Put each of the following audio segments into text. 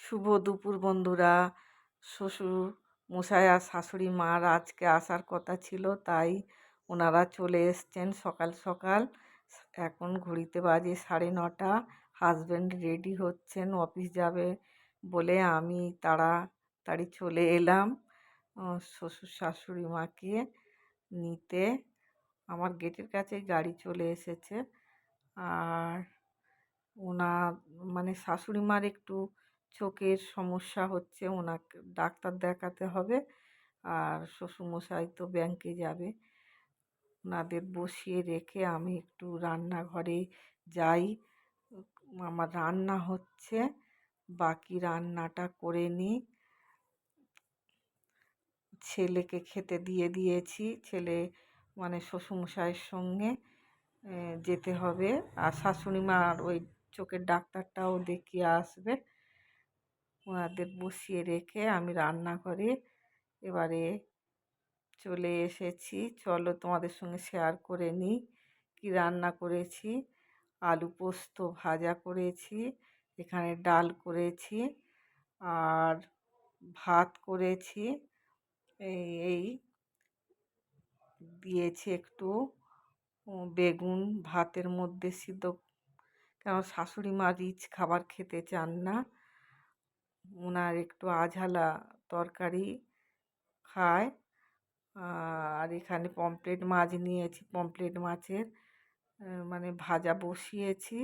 শুভ দুপুর বন্ধুরা। শ্বশুর মশাই আর শাশুড়ি মার আজকে আসার কথা ছিল, তাই ওনারা চলে এসছেন সকাল সকাল। এখন ঘড়িতে বাজে 9:30। হাজব্যান্ড রেডি হচ্ছেন অফিস যাবে বলে আমি তাড়াতাড়ি চলে এলাম শ্বশুর শাশুড়ি মাকে নিতে। আমার গেটের কাছে গাড়ি চলে এসেছে। আর ওনার মানে শাশুড়ি মার একটু চোখের সমস্যা হচ্ছে, ওনাকে ডাক্তার দেখাতে হবে। আর শ্বশুরমশাই তো ব্যাংকে যাবে। ওনাদের বসিয়ে রেখে আমি একটু রান্নাঘরে যাই। আমার রান্না হচ্ছে, বাকি রান্নাটা করে নিই। ছেলেকে খেতে দিয়ে দিয়েছি। ছেলে মানে শ্বশুরমশাইয়ের সঙ্গে যেতে হবে। আর শাশুড়ি মার ওই চোখের ডাক্তারটাও দেখিয়ে আসবে। ওনাদের বসিয়ে রেখে আমি রান্নাঘরে এবারে চলে এসেছি। চলো তোমাদের সঙ্গে শেয়ার করে নিই কী রান্না করেছি। আলু পোস্ত ভাজা করেছি, এখানে ডাল করেছি, আর ভাত করেছি। এই এই দিয়েছি একটু বেগুন ভাতের মধ্যে সিদ্ধ, কারণ শাশুড়ি মা রিচ খাবার খেতে চান না। ওনার একটু আঝালা তরকারি খায়। আর এখানে পমফ্রেট মাছ নিয়েছি, পমফ্রেট মাছের মানে ভাজা বসিয়েছি।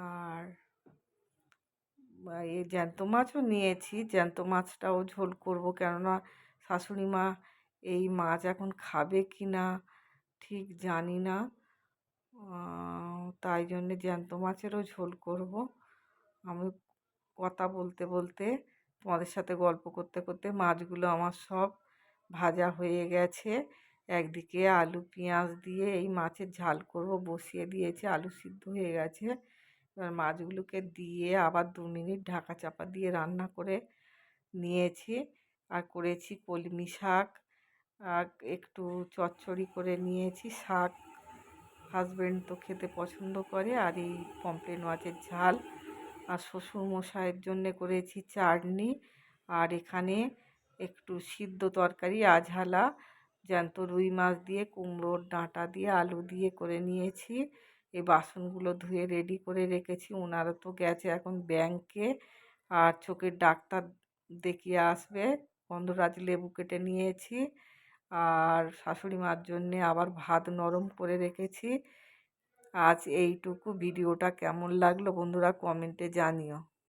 আর এই জ্যান্ত মাছও নিয়েছি, জ্যান্ত মাছটাও ঝোল করব, কেননা শাশুড়ি মা এই মাছ এখন খাবে কি না ঠিক জানি না। তাই জন্যে জ্যান্ত মাছেরও ঝোল করব। আমি কথা বলতে বলতে তোমাদের সাথে গল্প করতে করতে মাছগুলো আমার সব ভাজা হয়ে গেছে। একদিকে আলু পেঁয়াজ দিয়ে এই মাছের ঝাল করব বসিয়ে দিয়েছি, আলু সিদ্ধ হয়ে গেছে। এবার মাছগুলোকে দিয়ে আবার 2 মিনিট ঢাকা চাপা দিয়ে রান্না করে নিয়েছি। আর করেছি কলমি শাক, আর একটু চচ্চড়ি করে নিয়েছি। শাক হাজব্যান্ড তো খেতে পছন্দ করে। আর এই পমফ্রেট মাছের ঝাল, আর শ্বশুরমশাইয়ের জন্যে করেছি চাটনি। আর এখানে একটু সিদ্ধ তরকারি আঝালা জ্যান্ত রুই মাছ দিয়ে কুমড়োর ডাঁটা দিয়ে আলু দিয়ে করে নিয়েছি। এই বাসনগুলো ধুয়ে রেডি করে রেখেছি। ওনারা তো গেছে এখন ব্যাংকে, আর চোখের ডাক্তার দেখিয়ে আসবে। গন্ধরাজ লেবু কেটে নিয়েছি। আর শাশুড়ি মার জন্যে আবার ভাত নরম করে রেখেছি। আজ এইটুকু। ভিডিওটা কেমন লাগলো বন্ধুরা কমেন্টে জানিও।